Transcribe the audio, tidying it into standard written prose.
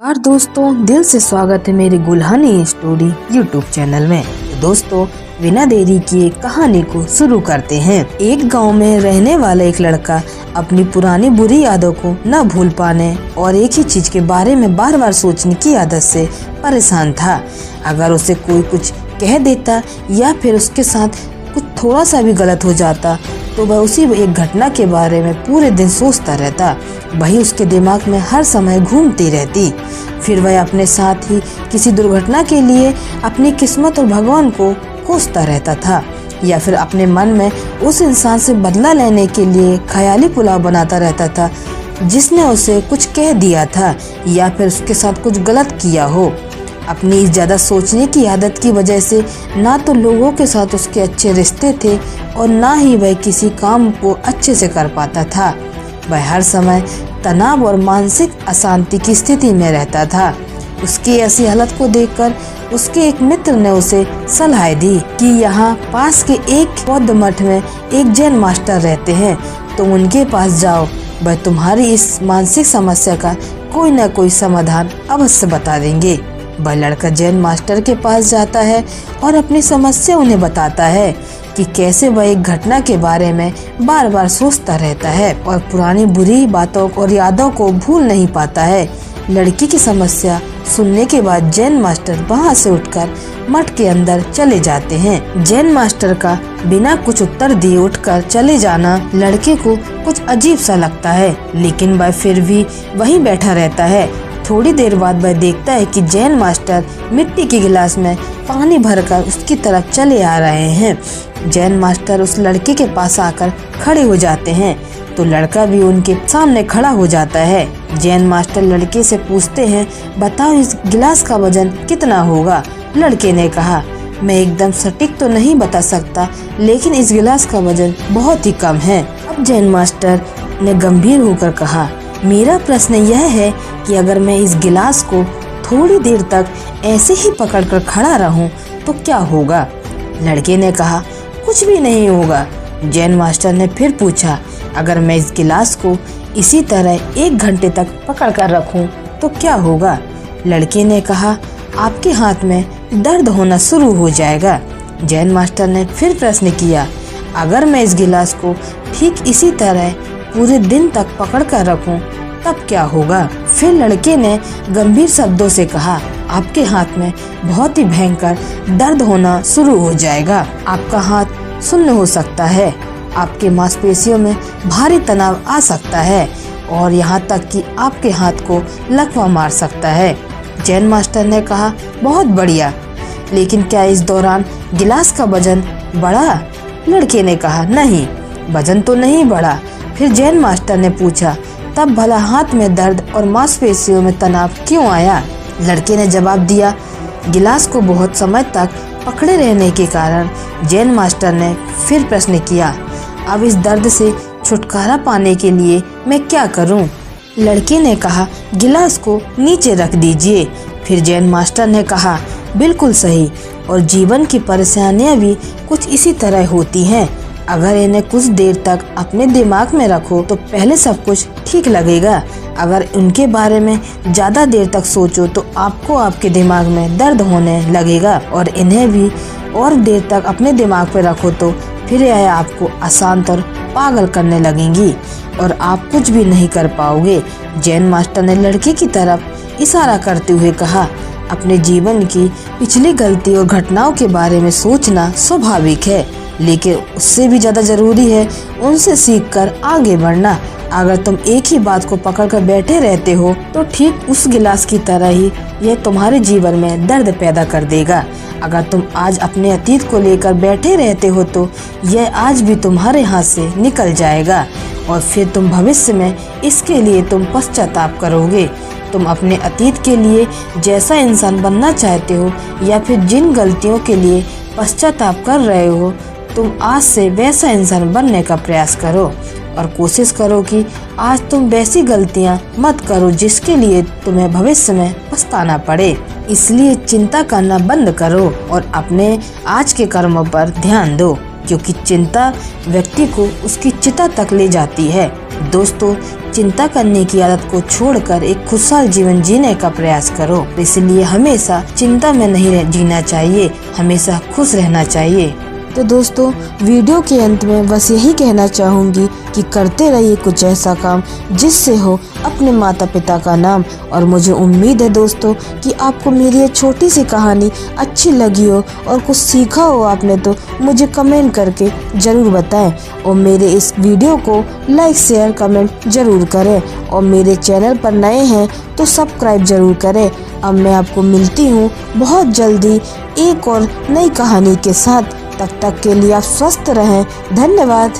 और दोस्तों, दिल से स्वागत है मेरी गुल्हानी स्टोरी यूट्यूब चैनल में। तो दोस्तों, बिना देरी किए कहानी को शुरू करते हैं। एक गांव में रहने वाला एक लड़का अपनी पुरानी बुरी यादों को न भूल पाने और एक ही चीज के बारे में बार बार सोचने की आदत से परेशान था। अगर उसे कोई कुछ कह देता या फिर उसके साथ कुछ थोड़ा सा भी गलत हो जाता तो वह उसी एक घटना के बारे में पूरे दिन सोचता रहता। वही उसके दिमाग में हर समय घूमती रहती। फिर वह अपने साथ ही किसी दुर्घटना के लिए अपनी किस्मत और भगवान को कोसता रहता था, या फिर अपने मन में उस इंसान से बदला लेने के लिए ख्याली पुलाव बनाता रहता था जिसने उसे कुछ कह दिया था या फिर उसके साथ कुछ गलत किया हो। अपनी ज़्यादा सोचने की आदत की वजह से ना तो लोगों के साथ उसके अच्छे रिश्ते थे और ना ही वह किसी काम को अच्छे से कर पाता था। वह हर समय तनाव और मानसिक अशांति की स्थिति में रहता था। उसकी ऐसी हालत को देखकर उसके एक मित्र ने उसे सलाह दी कि यहाँ पास के एक बौद्ध मठ में एक जैन मास्टर रहते हैं, तुम उनके पास जाओ, वह तुम्हारी इस मानसिक समस्या का कोई न कोई समाधान अवश्य बता देंगे। वह लड़का जैन मास्टर के पास जाता है और अपनी समस्या उन्हें बताता है कि कैसे वह एक घटना के बारे में बार बार सोचता रहता है और पुरानी बुरी बातों और यादों को भूल नहीं पाता है। लड़की की समस्या सुनने के बाद जैन मास्टर वहां से उठकर मठ के अंदर चले जाते हैं। जैन मास्टर का बिना कुछ उत्तर दिए उठकर चले जाना लड़के को कुछ अजीब सा लगता है, लेकिन वह फिर भी वहीं बैठा रहता है। थोड़ी देर बाद वह देखता है कि जैन मास्टर मिट्टी के गिलास में पानी भरकर उसकी तरफ चले आ रहे हैं। जैन मास्टर उस लड़के के पास आकर खड़े हो जाते हैं तो लड़का भी उनके सामने खड़ा हो जाता है। जैन मास्टर लड़के से पूछते हैं, बताओ इस गिलास का वजन कितना होगा? लड़के ने कहा, मैं एकदम सटीक तो नहीं बता सकता, लेकिन इस गिलास का वजन बहुत ही कम है। अब जैन मास्टर ने गंभीर होकर कहा, मेरा प्रश्न यह है कि अगर मैं इस गिलास को थोड़ी देर तक ऐसे ही पकड़कर खड़ा रहूं तो क्या होगा? लड़के ने कहा, कुछ भी नहीं होगा। जैन मास्टर ने फिर पूछा, अगर मैं इस गिलास को इसी तरह 1 घंटे तक पकड़कर रखूं तो क्या होगा? लड़के ने कहा, आपके हाथ में दर्द होना शुरू हो जाएगा। जैन मास्टर ने फिर प्रश्न किया, अगर मैं इस गिलास को ठीक इसी तरह पूरे दिन तक पकड़ कर रखूं तब क्या होगा? फिर लड़के ने गंभीर शब्दों से कहा, आपके हाथ में बहुत ही भयंकर दर्द होना शुरू हो जाएगा। आपका हाथ सुन्न हो सकता है, आपके मांसपेशियों में भारी तनाव आ सकता है और यहाँ तक कि आपके हाथ को लकवा मार सकता है। जैन मास्टर ने कहा, बहुत बढ़िया, लेकिन क्या इस दौरान गिलास का वजन बढ़ा? लड़के ने कहा, नहीं, वजन तो नहीं बढ़ा। फिर जैन मास्टर ने पूछा, तब भला हाथ में दर्द और मांसपेशियों में तनाव क्यों आया? लड़के ने जवाब दिया, गिलास को बहुत समय तक पकड़े रहने के कारण। जैन मास्टर ने फिर प्रश्न किया, अब इस दर्द से छुटकारा पाने के लिए मैं क्या करूं? लड़के ने कहा, गिलास को नीचे रख दीजिए। फिर जैन मास्टर ने कहा, बिल्कुल सही, और जीवन की परेशानियां भी कुछ इसी तरह होती हैं। अगर इन्हें कुछ देर तक अपने दिमाग में रखो तो पहले सब कुछ ठीक लगेगा। अगर उनके बारे में ज़्यादा देर तक सोचो तो आपको आपके दिमाग में दर्द होने लगेगा, और इन्हें भी और देर तक अपने दिमाग पर रखो तो फिर यह आपको अशांत और पागल करने लगेंगी और आप कुछ भी नहीं कर पाओगे। जैन मास्टर ने लड़के की तरफ इशारा करते हुए कहा, अपने जीवन की पिछली गलती और घटनाओं के बारे में सोचना स्वाभाविक है, लेकिन उससे भी ज़्यादा ज़रूरी है उनसे सीखकर आगे बढ़ना। अगर तुम एक ही बात को पकड़कर बैठे रहते हो तो ठीक उस गिलास की तरह ही यह तुम्हारे जीवन में दर्द पैदा कर देगा। अगर तुम आज अपने अतीत को लेकर बैठे रहते हो तो यह आज भी तुम्हारे हाथ से निकल जाएगा और फिर तुम भविष्य में इसके लिए तुम पश्चाताप करोगे। तुम अपने अतीत के लिए जैसा इंसान बनना चाहते हो या फिर जिन गलतियों के लिए पश्चाताप कर रहे हो, तुम आज से वैसा इंसान बनने का प्रयास करो और कोशिश करो कि आज तुम वैसी गलतियां मत करो जिसके लिए तुम्हें भविष्य में पछताना पड़े। इसलिए चिंता करना बंद करो और अपने आज के कर्मों पर ध्यान दो, क्योंकि चिंता व्यक्ति को उसकी चिता तक ले जाती है। दोस्तों, चिंता करने की आदत को छोड़कर एक खुशहाल जीवन जीने का प्रयास करो। इसलिए हमेशा चिंता में नहीं जीना चाहिए, हमेशा खुश रहना चाहिए। तो दोस्तों, वीडियो के अंत में बस यही कहना चाहूँगी कि करते रहिए कुछ ऐसा काम जिससे हो अपने माता पिता का नाम। और मुझे उम्मीद है दोस्तों कि आपको मेरी ये छोटी सी कहानी अच्छी लगी हो और कुछ सीखा हो आपने, तो मुझे कमेंट करके ज़रूर बताएं। और मेरे इस वीडियो को लाइक शेयर कमेंट ज़रूर करें। और मेरे चैनल पर नए हैं तो सब्सक्राइब ज़रूर करें। अब मैं आपको मिलती हूँ बहुत जल्दी एक और नई कहानी के साथ। तब तक के लिए आप स्वस्थ रहें। धन्यवाद।